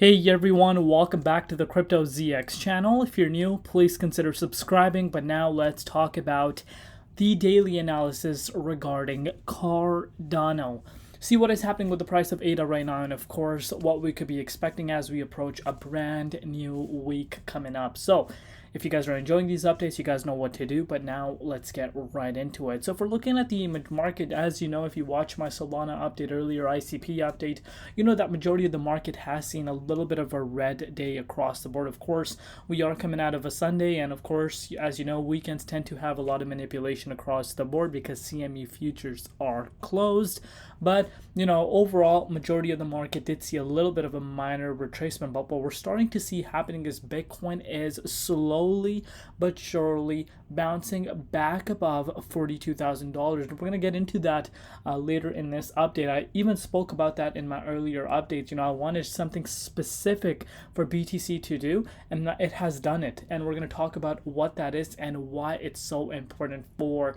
Hey everyone, welcome back to the Crypto ZX channel. If you're new, please consider subscribing. But now let's talk about the daily analysis regarding Cardano. See what is happening with the price of ADA right now, and of course what we could be expecting as we approach a brand new week coming up. So if you guys are enjoying these updates, you guys know what to do, but now let's get right into it. So if we're looking at the market, as you know, if you watch my Solana update earlier, ICP update, you know that majority of the market has seen a little bit of a red day across the board. Of course, we are coming out of a Sunday, and of course, as you know, weekends tend to have a lot of manipulation across the board because CME futures are closed. But, you know, overall, majority of the market did see a little bit of a minor retracement. But what we're starting to see happening is Bitcoin is slowly but surely bouncing back above $42,000. We're going to get into that later in this update. I even spoke about that in my earlier updates. You know, I wanted something specific for BTC to do, and it has done it. And we're going to talk about what that is and why it's so important for,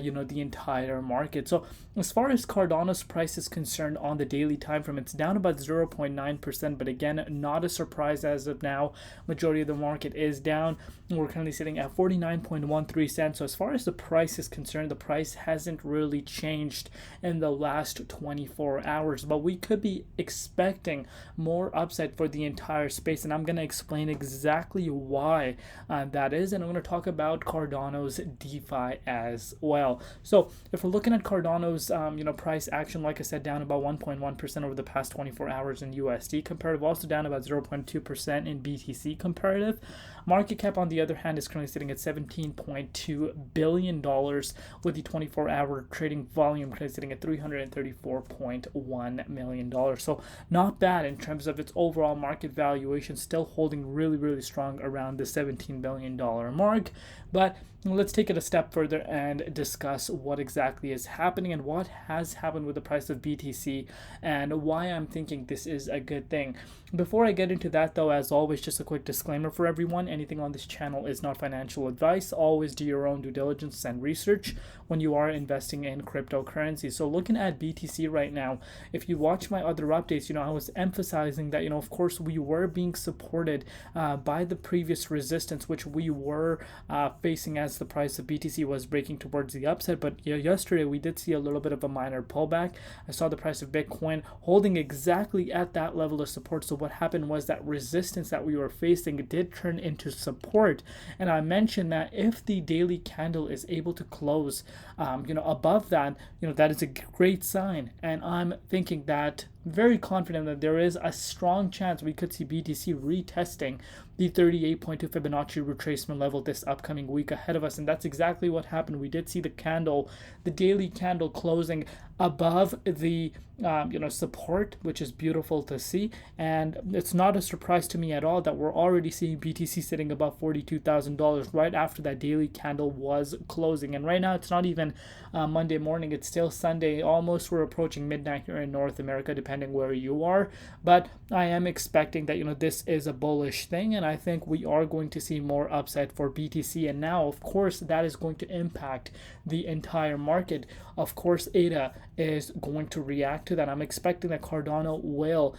you know, the entire market. So as far as Cardano's price is concerned on the daily time frame, it's down about 0.9%, but again, not a surprise as of now. Majority of the market is down. We're currently sitting at 49.13 cents. So as far as the price is concerned, the price hasn't really changed in the last 24 hours, but we could be expecting more upside for the entire space, and I'm going to explain exactly why that is, and I'm going to talk about Cardano's DeFi as well. So if we're looking at Cardano's you know, price action, like I said, down about 1.1% over the past 24 hours in USD comparative, also down about 0.2% in BTC comparative. Market cap, on the other hand, is currently sitting at $17.2 billion, with the 24-hour trading volume currently sitting at $334.1 million. So not bad in terms of its overall market valuation, still holding really strong around the $17 billion mark. But let's take it a step further and discuss what exactly is happening and what has happened with the price of BTC and why I'm thinking this is a good thing. Before I get into that, though, as always, just a quick disclaimer for everyone. Anything on this channel is not financial advice. Always do your own due diligence and research when you are investing in cryptocurrency. So looking at BTC right now, if you watch my other updates, you know, I was emphasizing that, you know, of course, we were being supported by the previous resistance, which we were facing as the price of BTC was breaking towards the upside. But yesterday we did see a little bit of a minor pullback. I saw the price of Bitcoin holding exactly at that level of support. So what happened was that resistance that we were facing did turn into support, and I mentioned that if the daily candle is able to close you know, above that, you know, that is a great sign. And I'm thinking that, very confident that there is a strong chance we could see BTC retesting the 38.2 Fibonacci retracement level this upcoming week ahead of us, and that's exactly what happened. We did see the candle, the daily candle, closing above the you know, support, which is beautiful to see. And it's not a surprise to me at all that we're already seeing BTC sitting above $42,000 right after that daily candle was closing. And right now it's not even Monday morning, it's still Sunday. Almost we're approaching midnight here in North America, depending where you are. But I am expecting that, you know, this is a bullish thing, and I think we are going to see more upside for BTC. And now, of course, that is going to impact the entire market. Of course, ADA is going to react to that. I'm expecting that Cardano will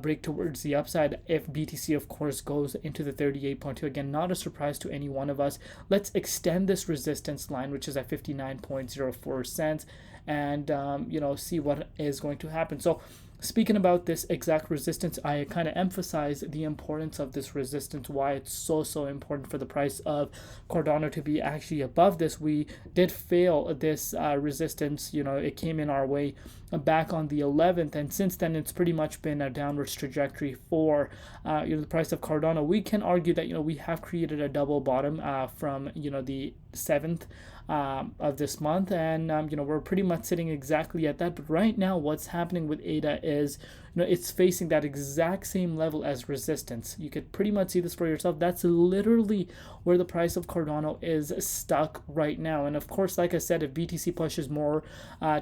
break towards the upside if BTC, of course, goes into the 38.2. Again, not a surprise to any one of us. Let's extend this resistance line, which is at 59.04 cents, and you know, see what is going to happen. So speaking about this exact resistance, I kind of emphasize the importance of this resistance, why it's so important for the price of Cardano to be actually above this. We did fail this resistance. You know, it came in our way back on the 11th, and since then it's pretty much been a downwards trajectory for you know, the price of Cardano. We can argue that, you know, we have created a double bottom from, you know, the 7th of this month, and you know, we're pretty much sitting exactly at that. But right now what's happening with ADA is, you know, it's facing that exact same level as resistance. You could pretty much see this for yourself. That's literally where the price of Cardano is stuck right now. And of course, like I said, if BTC pushes more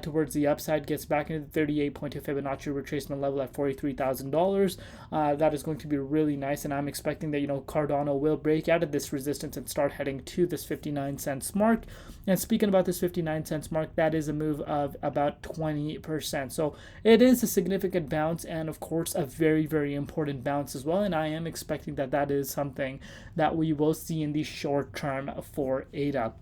towards the upside, gets back into the 38.2 Fibonacci retracement level at $43,000, that is going to be really nice. And I'm expecting that, you know, Cardano will break out of this resistance and start heading to this 59 cents mark. And speaking about this 59 cents mark, that is a move of about 20%. So it is a significant bounce bounce, and of course a very, very important bounce as well. And I am expecting that that is something that we will see in the short term for ADA.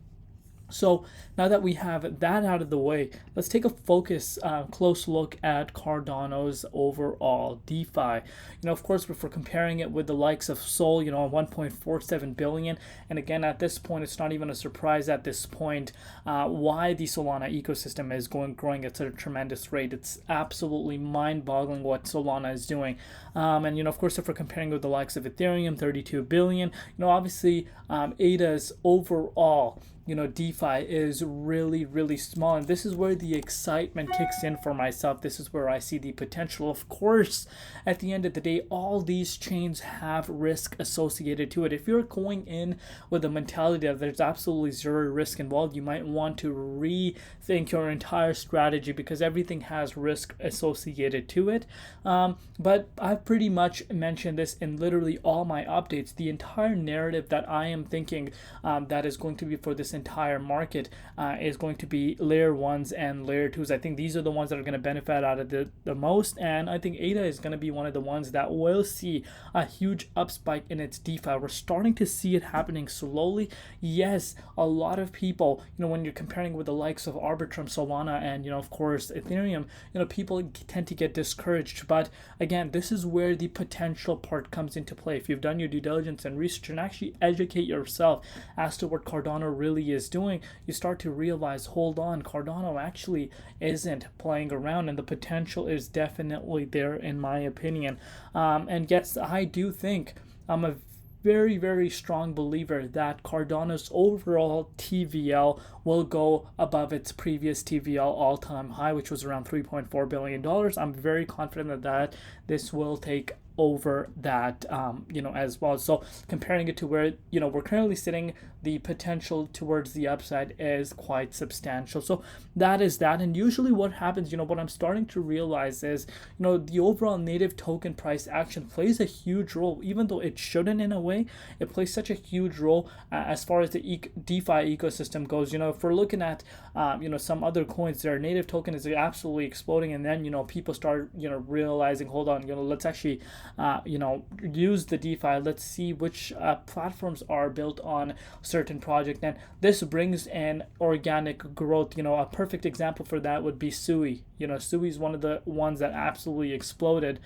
So now that we have that out of the way, let's take a close look at Cardano's overall DeFi. Of course, if we're comparing it with the likes of Sol, 1.47 billion, and again, at this point, it's not even a surprise at this point why the Solana ecosystem is growing at such a tremendous rate. It's absolutely mind-boggling what Solana is doing. And of course, if we're comparing with the likes of Ethereum, 32 billion, obviously ADA's overall DeFi is really, really small, and this is where the excitement kicks in for myself. This is where I see the potential. Of course, at the end of the day, all these chains have risk associated to it. If you're going in with the mentality that there's absolutely zero risk involved, you might want to rethink your entire strategy, because everything has risk associated to it. But I've pretty much mentioned this in literally all my updates. The entire narrative that I am thinking that is going to be for this entire market is going to be layer 1s and layer 2s. I think these are the ones that are going to benefit out of the most, and I think ADA is going to be one of the ones that will see a huge up spike in its DeFi. We're starting to see it happening slowly. Yes, a lot of people, when you're comparing with the likes of Arbitrum, Solana, and of course Ethereum, people tend to get discouraged. But again, this is where the potential part comes into play. If you've done your due diligence and research and actually educate yourself as to what Cardano really is doing, you start to realize, hold on, Cardano actually isn't playing around, and the potential is definitely there, in my opinion. And yes, I do think I'm a very, very strong believer that Cardano's overall TVL will go above its previous TVL all-time high, which was around $3.4 billion. I'm very confident that this will take over that as well. So comparing it to where we're currently sitting, the potential towards the upside is quite substantial. So that is that. And usually what happens, what I'm starting to realize is the overall native token price action plays a huge role. Even though it shouldn't, in a way, it plays such a huge role as far as the DeFi ecosystem goes. If we're looking at some other coins, their native token is absolutely exploding, and then people start realizing, hold on, let's actually use the DeFi. Let's see which platforms are built on certain project, and this brings in organic growth. A perfect example for that would be Sui. Sui is one of the ones that absolutely exploded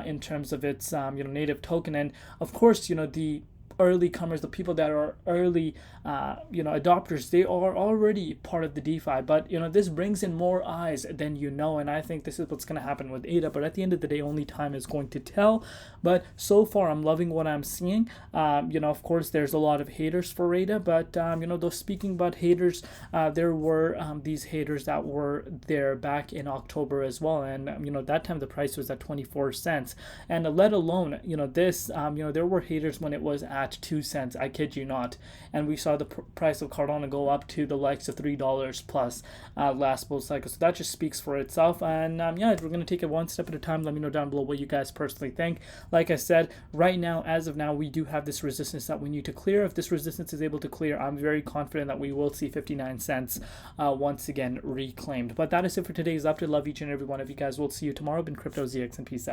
in terms of its native token, and of course the early comers, the people that are early adopters, they are already part of the DeFi, but this brings in more eyes than and I think this is what's going to happen with ADA. But at the end of the day, only time is going to tell. But so far, I'm loving what I'm seeing. Of course, there's a lot of haters for ADA, but though speaking about haters, there were these haters that were there back in October as well, and that time the price was at 24 cents, and let alone this there were haters when it was at 2 cents. I kid you not. And we saw the price of Cardano go up to the likes of $3 plus last bull cycle. So that just speaks for itself. And we're going to take it one step at a time. Let me know down below what you guys personally think. Like I said, right now, as of now, we do have this resistance that we need to clear. If this resistance is able to clear, I'm very confident that we will see 59 cents once again reclaimed. But that is it for today's update. Love each and every one of you guys. We'll see you tomorrow. Been Crypto ZX, and peace out.